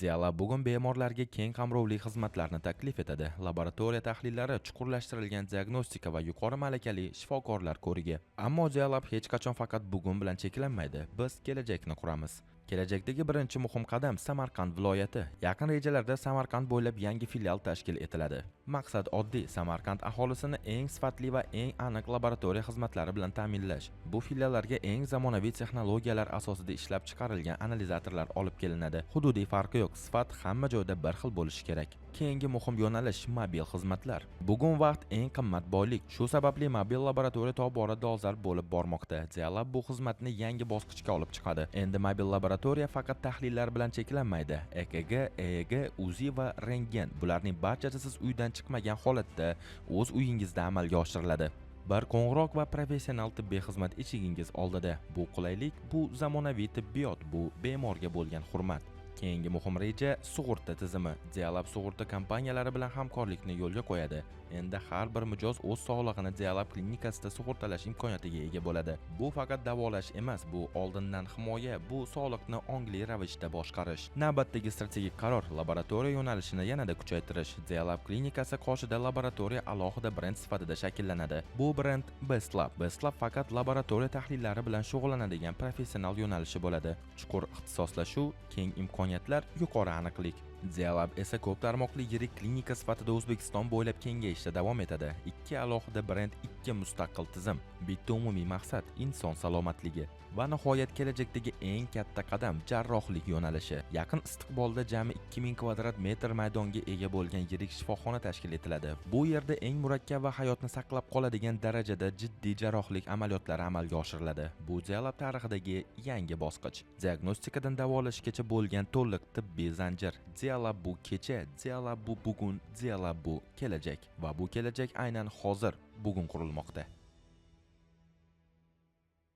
Dialab bugun bemorlarga keng qamrovli xizmatlarni taklif etadi. Laboratoriya tahlillari, chuqurlashtirilgan diagnostika va yuqori malakali shifokorlar ko'rigi. Ammo Dialab hech qachon faqat bugun bilan cheklanmaydi. Biz kelajakni quramiz. Kelajakdagi birinchi muhim qadam Samarqand viloyati. Yaqin rejalarda Samarqand bo'ylab yangi filial tashkil etiladi. Maqsad oddiy: Samarqand aholisini eng sifatli va eng aniq laboratoriya xizmatlari bilan ta'minlash. Bu filiallarga eng zamonaviy texnologiyalar asosida ishlab chiqarilgan analizatorlar olib kelinadi. Hududiy farqi yo'q, sifat hamma joyda bir xil bo'lishi kerak. Keyingi muhim yo'nalish mobil xizmatlar. Bugun vaqt eng qimmat boylik. Shu sababli mobil laboratoriya tobora dolzarb bo'lib bormoqda. Dialab bu xizmatni yangi bosqichga olib chiqadi. Endi mobil laboratoriya faqat tahlillar bilan cheklanmaydi. EKG, EEG, UZI va rentgen bularning barchasi siz uydan chiqmagan holatda o'z uyingizda amalga oshiriladi. Bir qo'ng'iroq va professional tibbiy xizmat eshigingiz oldida. Bu qulaylik, bu zamonaviy tibbiyot, bu bemorga bo'lgan hurmat. Keyingi muhim reja sug'urta tizimi. Dialab sug'urta kompaniyalari bilan hamkorlikni yo'lga qo'yadi. Endi har bir mijoz o'z sog'lig'ini Dialab klinikasida sug'urtalash imkoniyatiga ega bo'ladi. Bu faqat davolash emas, bu oldindan himoya, bu sog'liqni ongli ravishda boshqarish. Navbatdagi strategik qaror laboratoriya yo'nalishini yanada kuchaytirish. Dialab klinikasi qoshida laboratoriya alohida brend sifatida shakllanadi. Bu brend BestLab. BestLab faqat laboratoriya tahlillari bilan shug'ullanadigan professional yo'nalishi bo'ladi. Chuqur ixtisoslashuv, keng imkoniyatlar, yuqori aniqlik. Dialab esa ko'p tarmoqli yirik klinika sifatida O'zbekiston bo'ylab kengayishda davom etadi. Ikki alohida brend, ikki mustaqil tizim, bitta umumiy maqsad inson salomatligi va nihoyat kelajakdagi eng katta qadam jarrohlik yo'nalishi. Yaqin istiqbolda jami 2000 kvadrat metr maydonga ega bo'lgan yirik shifoxona tashkil etiladi. Bu yerda eng murakkab va hayotni saqlab qoladigan darajada jiddiy jarrohlik amaliyotlari amalga oshiriladi. Bu Dialab tarixidagi yangi bosqich. Diagnostikadan davolashgacha bo'lgan to'liq tibbiy zanjir. Dialab bu kecha, Dialab bu bugun, Dialab bu kelajak va bu kelajak aynan hozir, bugun qurilmoqda.